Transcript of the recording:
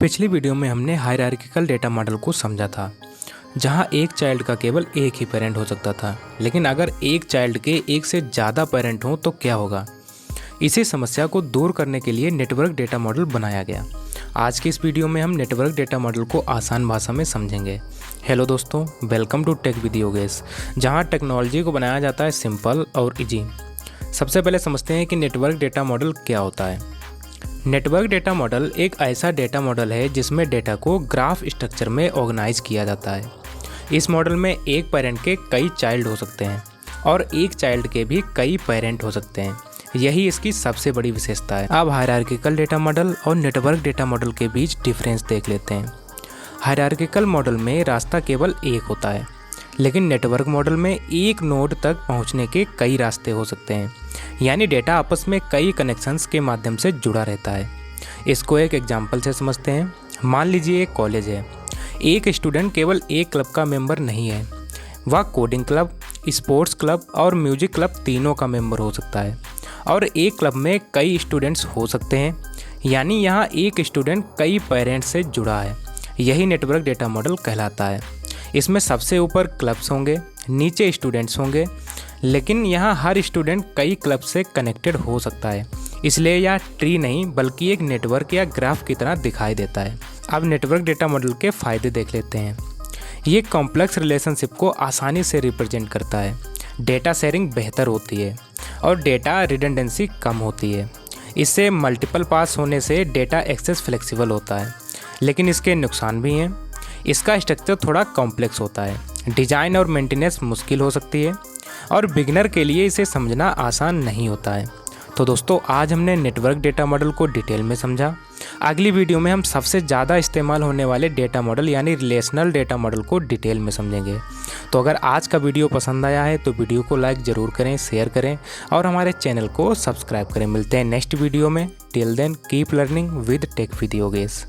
पिछली वीडियो में हमने हायरार्किकल डेटा मॉडल को समझा था, जहां एक चाइल्ड का केवल एक ही पेरेंट हो सकता था। लेकिन अगर एक चाइल्ड के एक से ज़्यादा पेरेंट हों तो क्या होगा। इसी समस्या को दूर करने के लिए नेटवर्क डेटा मॉडल बनाया गया। आज की इस वीडियो में हम नेटवर्क डेटा मॉडल को आसान भाषा में समझेंगे। हेलो दोस्तों, welcome to tech with Yogesh, जहां टेक्नोलॉजी को बनाया जाता है सिंपल और इजी। सबसे पहले समझते हैं कि नेटवर्क डेटा मॉडल क्या होता है। नेटवर्क डेटा मॉडल एक ऐसा डेटा मॉडल है जिसमें डेटा को ग्राफ स्ट्रक्चर में ऑर्गेनाइज किया जाता है। इस मॉडल में एक पेरेंट के कई चाइल्ड हो सकते हैं और एक चाइल्ड के भी कई पेरेंट हो सकते हैं। यही इसकी सबसे बड़ी विशेषता है। अब हायरार्किकल डेटा मॉडल और नेटवर्क डेटा मॉडल के बीच डिफरेंस देख लेते हैं। हायरार्किकल मॉडल में रास्ता केवल एक होता है, लेकिन नेटवर्क मॉडल में एक नोड तक पहुंचने के कई रास्ते हो सकते हैं, यानी डेटा आपस में कई कनेक्शंस के माध्यम से जुड़ा रहता है। इसको एक एग्जांपल से समझते हैं। मान लीजिए एक कॉलेज है। एक स्टूडेंट केवल एक क्लब का मेंबर नहीं है, वह कोडिंग क्लब, स्पोर्ट्स क्लब और म्यूजिक क्लब तीनों का मेंबर हो सकता है। और एक क्लब में कई स्टूडेंट्स हो सकते हैं, यानी यहाँ एक स्टूडेंट कई पेरेंट्स से जुड़ा है। यही नेटवर्क डेटा मॉडल कहलाता है। इसमें सबसे ऊपर क्लब्स होंगे, नीचे स्टूडेंट्स होंगे, लेकिन यहाँ हर स्टूडेंट कई क्लब से कनेक्टेड हो सकता है। इसलिए यह ट्री नहीं बल्कि एक नेटवर्क या ग्राफ की तरह दिखाई देता है। अब नेटवर्क डेटा मॉडल के फ़ायदे देख लेते हैं। ये कॉम्प्लेक्स रिलेशनशिप को आसानी से रिप्रेजेंट करता है। डेटा शेयरिंग बेहतर होती है और डेटा रिडंडेंसी कम होती है। इससे मल्टीपल पास होने से डेटा एक्सेस फ्लेक्सिबल होता है, लेकिन इसके नुकसान भी हैं। इसका स्ट्रक्चर थोड़ा कॉम्प्लेक्स होता है, डिज़ाइन और मेंटेनेंस मुश्किल हो सकती है और बिगिनर के लिए इसे समझना आसान नहीं होता है। तो दोस्तों, आज हमने नेटवर्क डेटा मॉडल को डिटेल में समझा। अगली वीडियो में हम सबसे ज़्यादा इस्तेमाल होने वाले डेटा मॉडल यानी रिलेशनल डेटा मॉडल को डिटेल में समझेंगे। तो अगर आज का वीडियो पसंद आया है तो वीडियो को लाइक ज़रूर करें, शेयर करें और हमारे चैनल को सब्सक्राइब करें। मिलते हैं नेक्स्ट वीडियो में। Till then keep learning with tech with Yogesh.